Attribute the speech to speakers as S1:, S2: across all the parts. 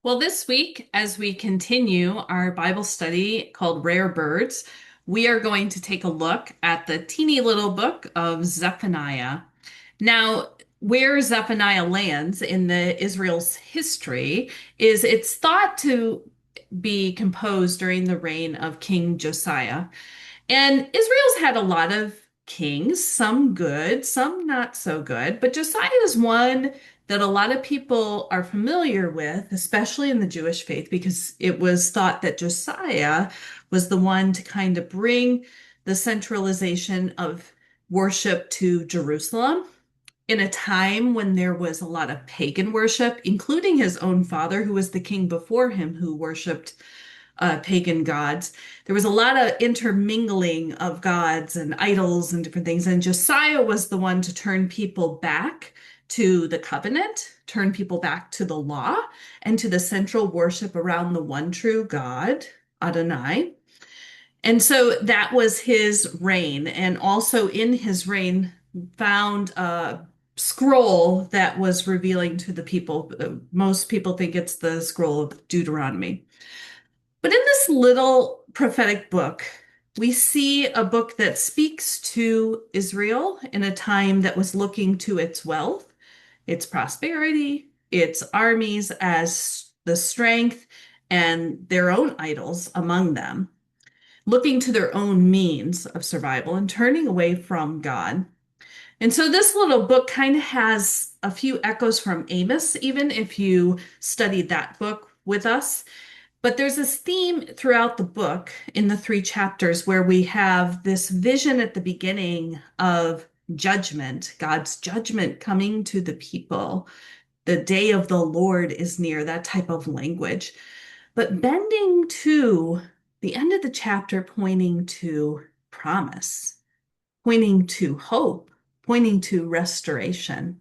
S1: Well, this week, as we continue our Bible study called Rare Birds, we are going to take a look at the teeny little book of Zephaniah. Now, where Zephaniah lands in the Israel's history is it's thought to be composed during the reign of King Josiah. And Israel's had a lot of kings, some good, some not so good, but Josiah is one that a lot of people are familiar with, especially in the Jewish faith, because it was thought that Josiah was the one to kind of bring the centralization of worship to Jerusalem in a time when there was a lot of pagan worship, including his own father, who was the king before him, who worshiped pagan gods. There was a lot of intermingling of gods and idols and different things. And Josiah was the one to turn people back to the covenant, turn people back to the law, and to the central worship around the one true God, Adonai. And so that was his reign. And also in his reign, found a scroll that was revealing to the people. Most people think it's the scroll of Deuteronomy. But in this little prophetic book, we see a book that speaks to Israel in a time that was looking to its wealth, its prosperity, its armies as the strength, and their own idols among them, looking to their own means of survival and turning away from God. And so this little book kind of has a few echoes from Amos, even if you studied that book with us. But there's this theme throughout the book in the three chapters where we have this vision at the beginning of judgment, God's judgment coming to the people. The day of the Lord is near, that type of language. But bending to the end of the chapter, pointing to promise, pointing to hope, pointing to restoration.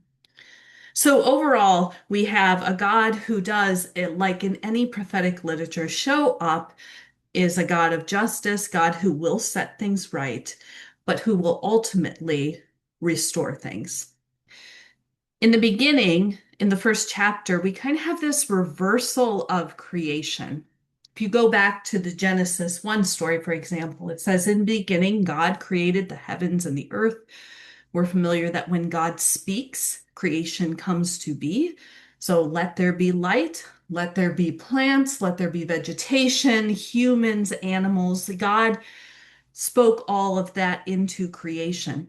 S1: So overall, we have a God who does, like in any prophetic literature, show up is a God of justice, God who will set things right, but who will ultimately restore things. In the beginning, in the first chapter, we kind of have this reversal of creation. If you go back to the Genesis 1 story, for example, it says, "In the beginning, God created the heavens and the earth." We're familiar that when God speaks, creation comes to be. So let there be light, let there be plants, let there be vegetation, humans, animals. God spoke all of that into creation.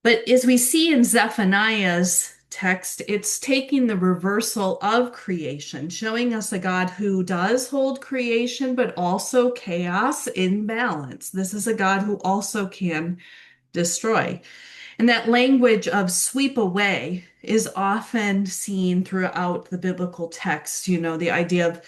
S1: But as we see in Zephaniah's text, it's taking the reversal of creation, showing us a God who does hold creation, but also chaos in balance. This is a God who also can destroy. And that language of sweep away is often seen throughout the biblical text, the idea of,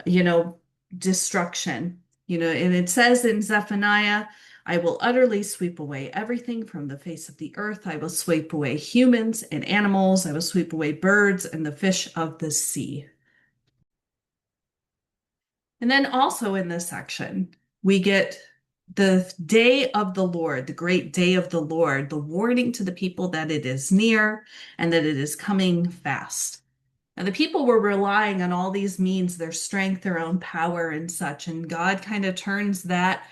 S1: you know, destruction, and it says in Zephaniah, "I will utterly sweep away everything from the face of the earth. I will sweep away humans and animals. I will sweep away birds and the fish of the sea." And then also in this section, we get the day of the Lord, the great day of the Lord, the warning to the people that it is near and that it is coming fast. Now, the people were relying on all these means, their strength, their own power, and such. And God kind of turns that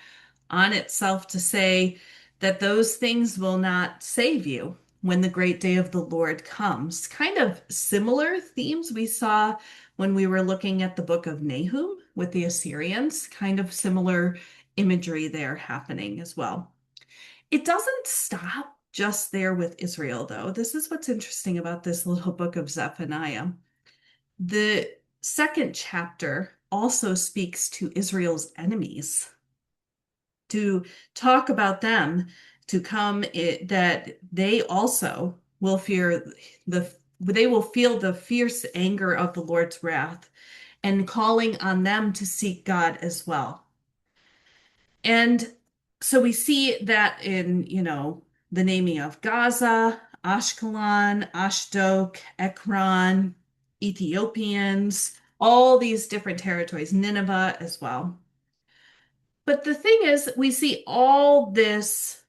S1: on itself to say that those things will not save you when the great day of the Lord comes. Kind of similar themes we saw when we were looking at the book of Nahum with the Assyrians, kind of similar imagery there happening as well. It doesn't stop just there with Israel, though. This is what's interesting about this little book of Zephaniah. The second chapter also speaks to Israel's enemies, to talk about them, to come that they also will fear they will feel the fierce anger of the Lord's wrath and calling on them to seek God as well. And so we see that in, the naming of Gaza, Ashkelon, Ashdod, Ekron, Ethiopians, all these different territories, Nineveh as well. But the thing is, we see all this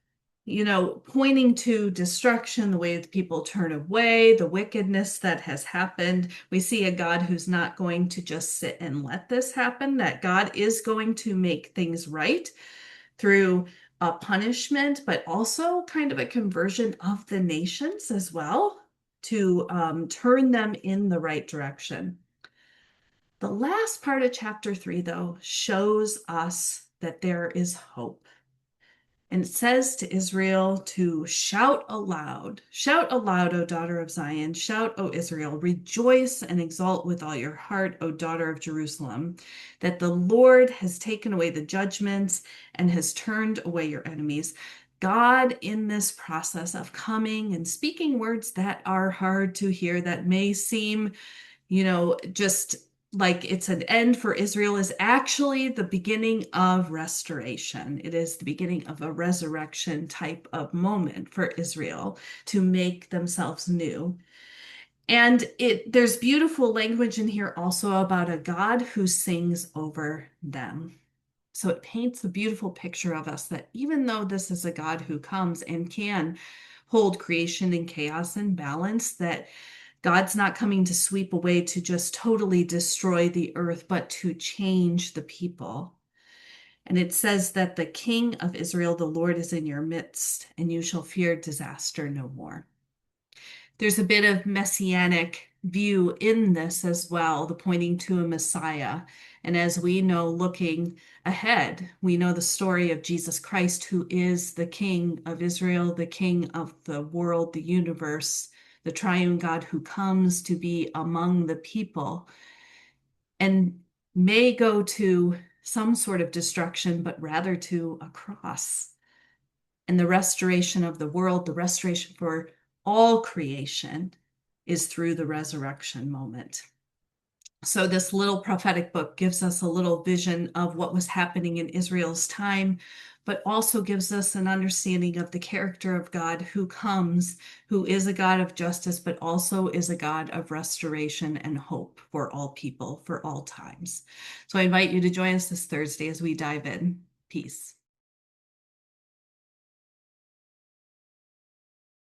S1: pointing to destruction, the way that people turn away, the wickedness that has happened. We see a God who's not going to just sit and let this happen, that God is going to make things right through a punishment, but also kind of a conversion of the nations as well to turn them in the right direction. The last part of chapter 3, though, shows us that there is hope. And it says to Israel to shout aloud, O daughter of Zion, shout, O Israel, rejoice and exult with all your heart, O daughter of Jerusalem, that the Lord has taken away the judgments and has turned away your enemies. God, in this process of coming and speaking words that are hard to hear, that may seem just like it's an end for Israel, is actually the beginning of restoration. It is the beginning of a resurrection type of moment for Israel to make themselves new. And there's beautiful language in here also about a God who sings over them. So it paints a beautiful picture of us that even though this is a God who comes and can hold creation in chaos and balance, that God's not coming to sweep away to just totally destroy the earth, but to change the people. And it says that the King of Israel, the Lord, is in your midst, and you shall fear disaster no more. There's a bit of messianic view in this as well, the pointing to a Messiah. And as we know, looking ahead, we know the story of Jesus Christ, who is the King of Israel, the King of the world, the universe, the triune God who comes to be among the people and may go to some sort of destruction, but rather to a cross. And the restoration of the world, the restoration for all creation, is through the resurrection moment. So this little prophetic book gives us a little vision of what was happening in Israel's time, but also gives us an understanding of the character of God who comes, who is a God of justice, but also is a God of restoration and hope for all people, for all times. So I invite you to join us this Thursday as we dive in. Peace.